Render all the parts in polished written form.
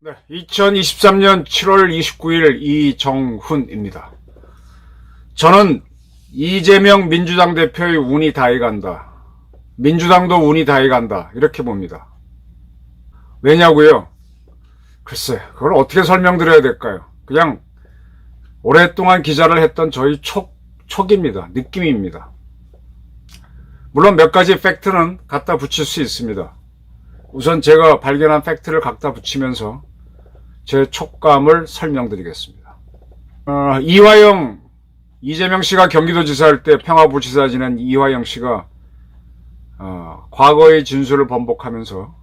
네, 2023년 7월 29일 이정훈입니다. 저는 이재명 민주당 대표의 운이 다해간다. 민주당도 운이 다해간다. 이렇게 봅니다. 왜냐고요? 글쎄, 그걸 어떻게 설명드려야 될까요? 그냥 오랫동안 기자를 했던 저희 촉입니다. 느낌입니다. 물론 몇 가지 팩트는 갖다 붙일 수 있습니다. 우선 제가 발견한 팩트를 갖다 붙이면서 제 촉감을 설명드리겠습니다. 이재명 씨가 경기도지사할 때 평화부지사 지낸 이화영 씨가 과거의 진술을 번복하면서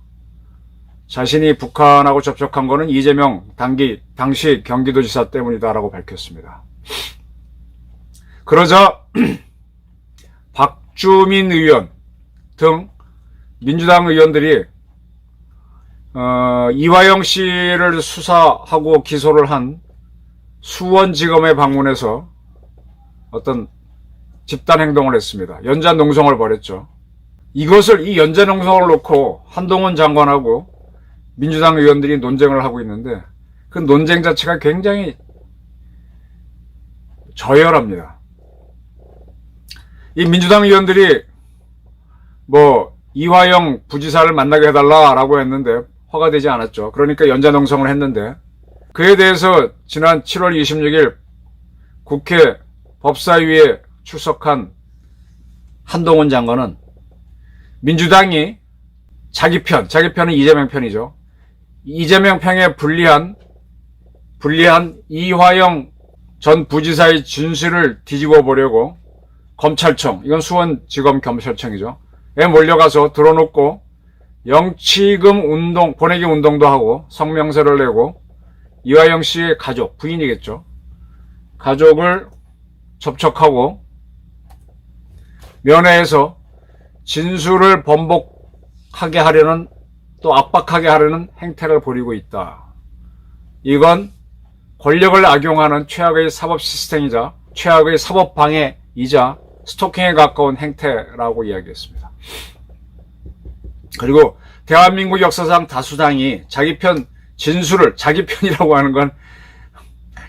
자신이 북한하고 접촉한 것은 이재명 당시 경기도지사 때문이다라고 밝혔습니다. 그러자 박주민 의원 등 민주당 의원들이 이화영 씨를 수사하고 기소를 한 수원지검에 방문해서 어떤 집단행동을 했습니다. 연좌농성을 벌였죠. 이 연좌농성을 놓고 한동훈 장관하고 민주당 의원들이 논쟁을 하고 있는데 그 논쟁 자체가 굉장히 저열합니다. 이 민주당 의원들이 이화영 부지사를 만나게 해달라라고 했는데 허가 되지 않았죠. 그러니까 연좌농성을 했는데 그에 대해서 지난 7월 26일 국회 법사위에 출석한 한동훈 장관은 민주당이 자기편은 이재명 편이죠. 이재명 편에 불리한 이화영 전 부지사의 진술을 뒤집어 보려고 검찰청, 이건 수원지검 검찰청이죠. 에 몰려가서 들어놓고 영치금 운동, 보내기 운동도 하고 성명서를 내고 이화영 씨의 가족, 부인이겠죠. 가족을 접촉하고 면회해서 진술을 번복하게 하려는 또 압박하게 하려는 행태를 벌이고 있다. 이건 권력을 악용하는 최악의 사법 시스템이자 최악의 사법 방해이자 스토킹에 가까운 행태라고 이야기했습니다. 그리고 대한민국 역사상 다수당이 자기 편이라고 하는 건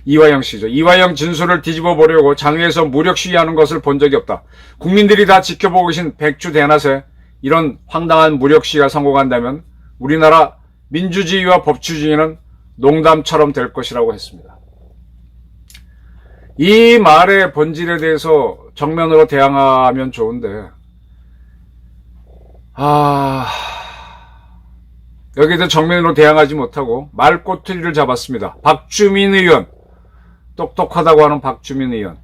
이화영 씨죠. 이화영 진술을 뒤집어 보려고 장외에서 무력 시위하는 것을 본 적이 없다. 국민들이 다 지켜보고 계신 백주 대낮에 이런 황당한 무력 시위가 성공한다면 우리나라 민주주의와 법치주의는 농담처럼 될 것이라고 했습니다. 이 말의 본질에 대해서 정면으로 대항하면 좋은데 여기에 정면으로 대항하지 못하고 말꼬투리를 잡았습니다. 박주민 의원, 똑똑하다고 하는 박주민 의원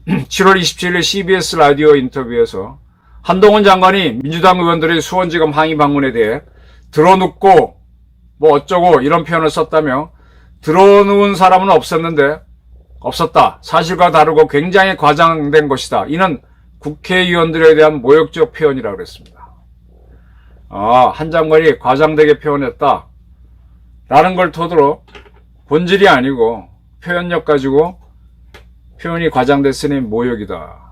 7월 27일 CBS 라디오 인터뷰에서 한동훈 장관이 민주당 의원들의 수원지검 항의 방문에 대해 들어눕고 어쩌고 이런 표현을 썼다며 들어누운 사람은 없었다. 사실과 다르고 굉장히 과장된 것이다. 이는 국회의원들에 대한 모욕적 표현이라고 그랬습니다. 한 장관이 과장되게 표현했다. 라는 걸 토대로 본질이 아니고 표현력 가지고 표현이 과장됐으니 모욕이다.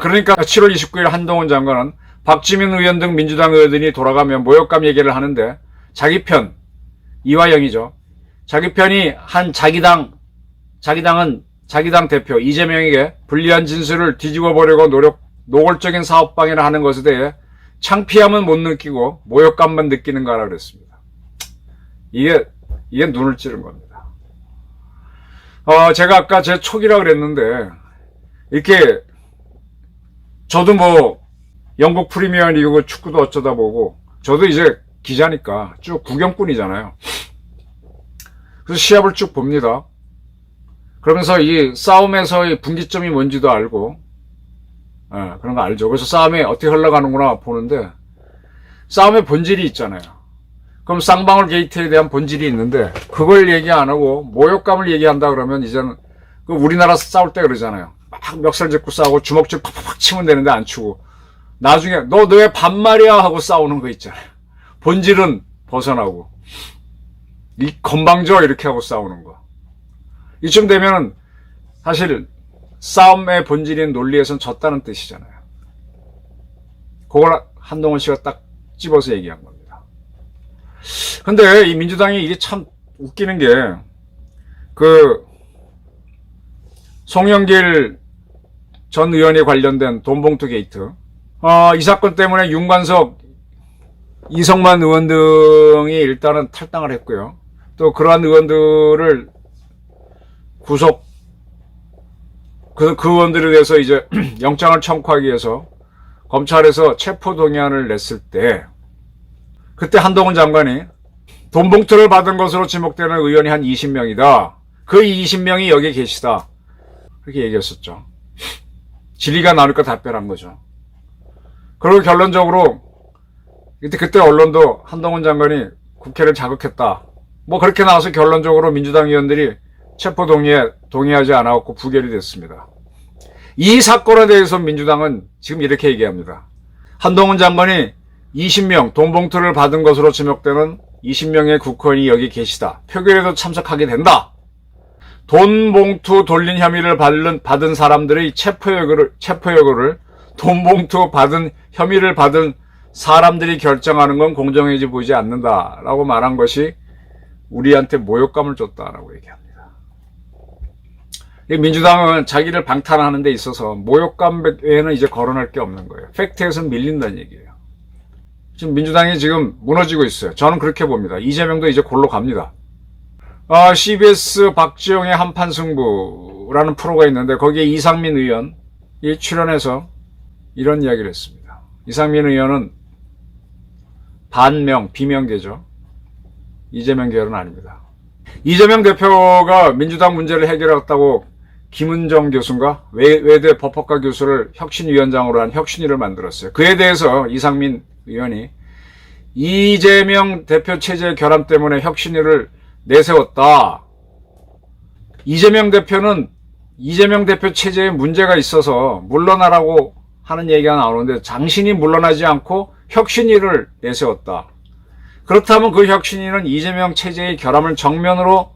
그러니까 7월 29일 한동훈 장관은 박주민 의원 등 민주당 의원들이 돌아가며 모욕감 얘기를 하는데 자기 편, 이화영이죠. 자기 편이 한 자기당은 자기당 대표 이재명에게 불리한 진술을 뒤집어 보려고 노골적인 사업 방해를 하는 것에 대해 창피함은 못 느끼고 모욕감만 느끼는 거라 그랬습니다. 이게 눈을 찌른 겁니다. 제가 아까 제 촉이라 그랬는데 이렇게 저도 영국 프리미어리그 축구도 어쩌다 보고 저도 이제 기자니까 쭉 구경꾼이잖아요. 그래서 시합을 쭉 봅니다. 그러면서 이 싸움에서의 분기점이 뭔지도 알고 그런 거 알죠. 그래서 싸움이 어떻게 흘러가는구나 보는데 싸움의 본질이 있잖아요. 그럼 쌍방울 게이트에 대한 본질이 있는데 그걸 얘기 안 하고 모욕감을 얘기한다 그러면 이제는 우리나라 싸울 때 그러잖아요. 막 멱살 잡고 싸우고 주먹질 팍팍팍 치면 되는데 안 치고 나중에 너 왜 반말이야 하고 싸우는 거 있잖아요. 본질은 벗어나고 이 건방져 이렇게 하고 싸우는 거. 이쯤 되면은 사실 싸움의 본질인 논리에선 졌다는 뜻이잖아요. 그걸 한동훈 씨가 딱 집어서 얘기한 겁니다. 근데 이 민주당이 이게 참 웃기는 게, 송영길 전 의원이 관련된 돈봉투 게이트. 이 사건 때문에 윤관석, 이성만 의원 등이 일단은 탈당을 했고요. 또 그러한 의원들을 구속, 그 의원들에 대해서 이제 영장을 청구하기 위해서 검찰에서 체포동의안을 냈을 때, 그때 한동훈 장관이 돈봉투를 받은 것으로 지목되는 의원이 한 20명이다. 그 20명이 여기에 계시다. 그렇게 얘기했었죠. 질의가 나오니까 답변한 거죠. 그리고 결론적으로 그때 언론도 한동훈 장관이 국회를 자극했다. 뭐 그렇게 나와서 결론적으로 민주당 의원들이 체포 동의하지 않았고 부결이 됐습니다. 이 사건에 대해서 민주당은 지금 이렇게 얘기합니다. 한동훈 장관이 20명 돈봉투를 받은 것으로 지목되는 20명의 국회의원이 여기 계시다. 표결에도 참석하게 된다. 돈봉투 돌린 혐의를 받은 사람들의 체포 여부를 돈봉투 받은 혐의를 받은 사람들이 결정하는 건 공정해지 보이지 않는다라고 말한 것이 우리한테 모욕감을 줬다라고 얘기합니다. 민주당은 자기를 방탄하는 데 있어서 모욕감 외에는 이제 거론할 게 없는 거예요. 팩트에서는 밀린다는 얘기예요. 지금 민주당이 지금 무너지고 있어요. 저는 그렇게 봅니다. 이재명도 이제 골로 갑니다. CBS 박지영의 한판 승부라는 프로가 있는데 거기에 이상민 의원이 출연해서 이런 이야기를 했습니다. 이상민 의원은 비명계죠. 이재명 계열은 아닙니다. 이재명 대표가 민주당 문제를 해결했다고 김은정 교수인가? 외대 법학과 교수를 혁신위원장으로 한 혁신위를 만들었어요. 그에 대해서 이상민 의원이 이재명 대표 체제 결함 때문에 혁신위를 내세웠다. 이재명 대표는 이재명 대표 체제에 문제가 있어서 물러나라고 하는 얘기가 나오는데 당신이 물러나지 않고 혁신위를 내세웠다. 그렇다면 그 혁신위는 이재명 체제의 결함을 정면으로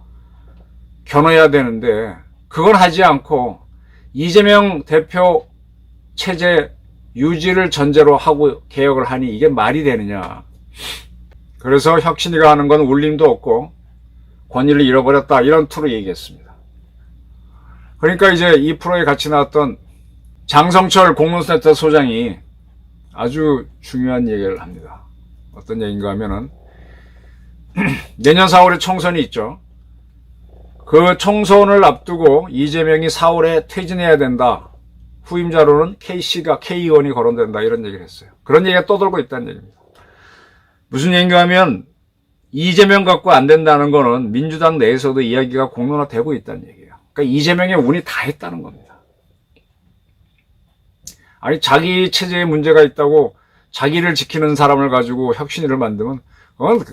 겨눠야 되는데 그건 하지 않고 이재명 대표 체제 유지를 전제로 하고 개혁을 하니 이게 말이 되느냐. 그래서 혁신위가 하는 건 울림도 없고 권위를 잃어버렸다. 이런 투로 얘기했습니다. 그러니까 이제 이 프로에 같이 나왔던 장성철 공론센터 소장이 아주 중요한 얘기를 합니다. 어떤 얘기인가 하면은 내년 4월에 총선이 있죠. 그 총선을 앞두고 이재명이 4월에 퇴진해야 된다. 후임자로는 K 의원이 거론된다. 이런 얘기를 했어요. 그런 얘기가 떠돌고 있다는 얘기입니다. 무슨 얘기인가 하면 이재명 갖고 안 된다는 거는 민주당 내에서도 이야기가 공론화되고 있다는 얘기예요. 그러니까 이재명의 운이 다 했다는 겁니다. 아니 자기 체제에 문제가 있다고 자기를 지키는 사람을 가지고 혁신위를 만들면 그건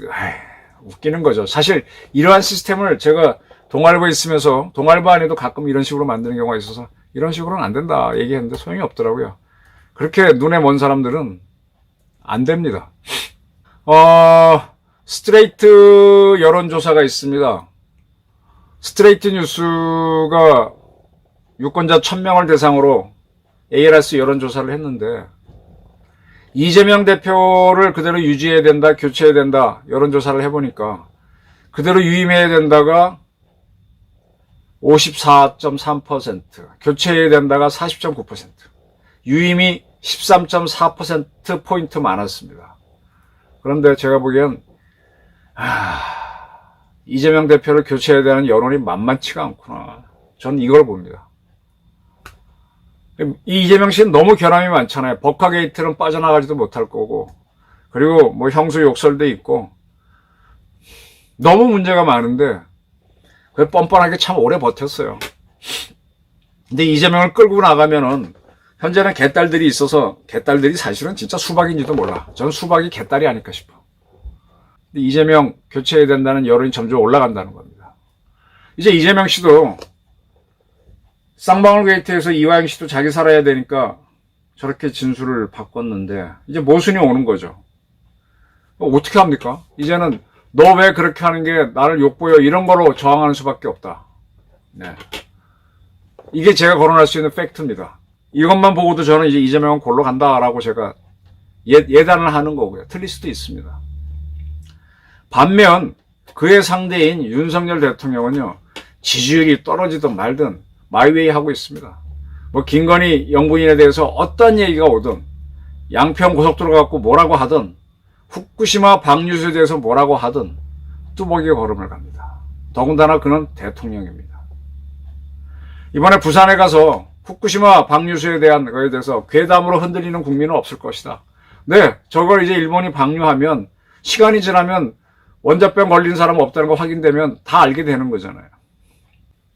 웃기는 거죠. 사실 이러한 시스템을 제가 동아일보에 있으면서 동아일보 안에도 가끔 이런 식으로 만드는 경우가 있어서 이런 식으로는 안 된다 얘기했는데 소용이 없더라고요. 그렇게 눈에 먼 사람들은 안 됩니다. 스트레이트 여론조사가 있습니다. 스트레이트 뉴스가 유권자 1000명을 대상으로 ALS 여론조사를 했는데 이재명 대표를 그대로 유지해야 된다, 교체해야 된다 여론조사를 해보니까 그대로 유임해야 된다가 54.3%, 교체해야 된다가 40.9%, 유임이 13.4%포인트 많았습니다. 그런데 제가 보기엔 이재명 대표를 교체해야 되는 여론이 만만치가 않구나. 저는 이걸 봅니다. 이재명 씨는 너무 결함이 많잖아요. 법화 게이트는 빠져나가지도 못할 거고, 그리고 뭐 형수 욕설도 있고, 너무 문제가 많은데, 그 뻔뻔하게 참 오래 버텼어요. 근데 이재명을 끌고 나가면은, 현재는 개딸들이 있어서, 개딸들이 사실은 진짜 수박인지도 몰라. 저는 수박이 개딸이 아닐까 싶어. 근데 이재명 교체해야 된다는 여론이 점점 올라간다는 겁니다. 이제 이재명 씨도, 쌍방울 게이트에서 이화영 씨도 자기 살아야 되니까 저렇게 진술을 바꿨는데 이제 모순이 오는 거죠. 어떻게 합니까? 이제는 너 왜 그렇게 하는 게 나를 욕보여 이런 거로 저항하는 수밖에 없다. 네. 이게 제가 거론할 수 있는 팩트입니다. 이것만 보고도 저는 이제 이재명은 골로 간다라고 제가 예단을 하는 거고요. 틀릴 수도 있습니다. 반면 그의 상대인 윤석열 대통령은요, 지지율이 떨어지든 말든 마이웨이 하고 있습니다. 뭐 김건희 영부인에 대해서 어떤 얘기가 오든, 양평 고속도로 갖고 뭐라고 하든, 후쿠시마 방류수에 대해서 뭐라고 하든 뚜벅이 걸음을 갑니다. 더군다나 그는 대통령입니다. 이번에 부산에 가서 후쿠시마 방류수에 대한 거에 대해서 괴담으로 흔들리는 국민은 없을 것이다. 네, 저걸 이제 일본이 방류하면 시간이 지나면 원자병 걸린 사람 없다는 거 확인되면 다 알게 되는 거잖아요.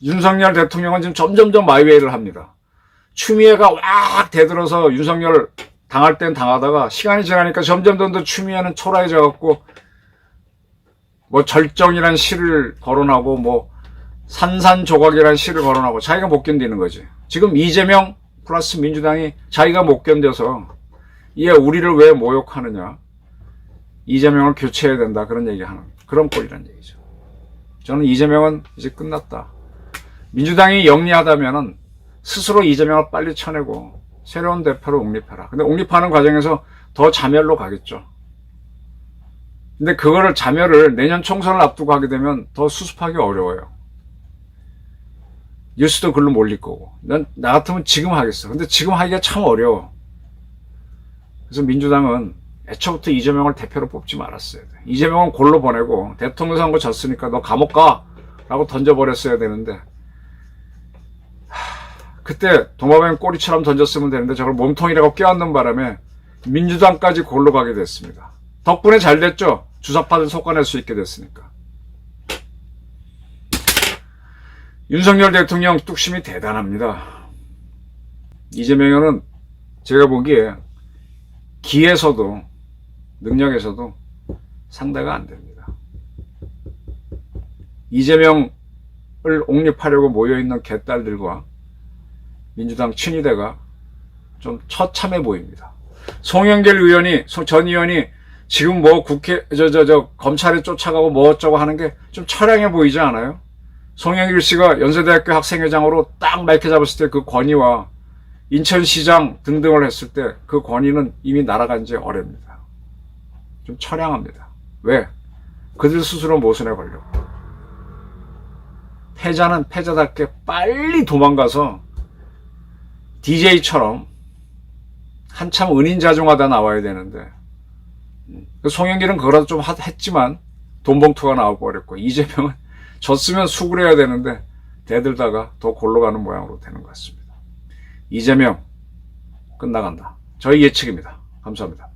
윤석열 대통령은 지금 점점점 마이웨이를 합니다. 추미애가 왁 대들어서 윤석열 당할 땐 당하다가 시간이 지나니까 점점 더 추미애는 초라해져 갖고 뭐 절정이란 시를 거론하고 뭐 산산조각이란 시를 거론하고 자기가 못 견디는 거지. 지금 이재명 플러스 민주당이 자기가 못 견뎌서 얘 우리를 왜 모욕하느냐, 이재명을 교체해야 된다, 그런 얘기하는 그런 꼴이란 얘기죠. 저는 이재명은 이제 끝났다. 민주당이 영리하다면은 스스로 이재명을 빨리 쳐내고 새로운 대표로 옹립해라. 근데 옹립하는 과정에서 더 자멸로 가겠죠. 근데 그거를 자멸을 내년 총선을 앞두고 하게 되면 더 수습하기 어려워요. 뉴스도 글로 몰릴 거고. 나 같으면 지금 하겠어. 근데 지금 하기가 참 어려워. 그래서 민주당은 애초부터 이재명을 대표로 뽑지 말았어야 돼. 이재명은 골로 보내고 대통령 선거 졌으니까 너 감옥 가! 라고 던져버렸어야 되는데, 그때 도마뱀 꼬리처럼 던졌으면 되는데 저걸 몸통이라고 껴안는 바람에 민주당까지 골로 가게 됐습니다. 덕분에 잘 됐죠. 주사파들 솎아낼 수 있게 됐으니까. 윤석열 대통령 뚝심이 대단합니다. 이재명은 제가 보기에 기에서도 능력에서도 상대가 안 됩니다. 이재명을 옹립하려고 모여있는 개딸들과 민주당 친위대가 좀 처참해 보입니다. 송영길 의원이, 전 의원이 지금 뭐 검찰에 쫓아가고 뭐 어쩌고 하는 게 좀 처량해 보이지 않아요? 송영길 씨가 연세대학교 학생회장으로 딱 마이크 잡았을 때 그 권위와 인천시장 등등을 했을 때 그 권위는 이미 날아간 지 오래입니다. 좀 처량합니다. 왜? 그들 스스로 모순에 걸렸고. 패자는 패자답게 빨리 도망가서 DJ처럼 한참 은인자중하다 나와야 되는데, 송영길은 그거라도 좀 했지만 돈봉투가 나와버렸고, 이재명은 졌으면 수굴해야 되는데 대들다가 더 골로 가는 모양으로 되는 것 같습니다. 이재명 끝나간다. 저희 예측입니다. 감사합니다.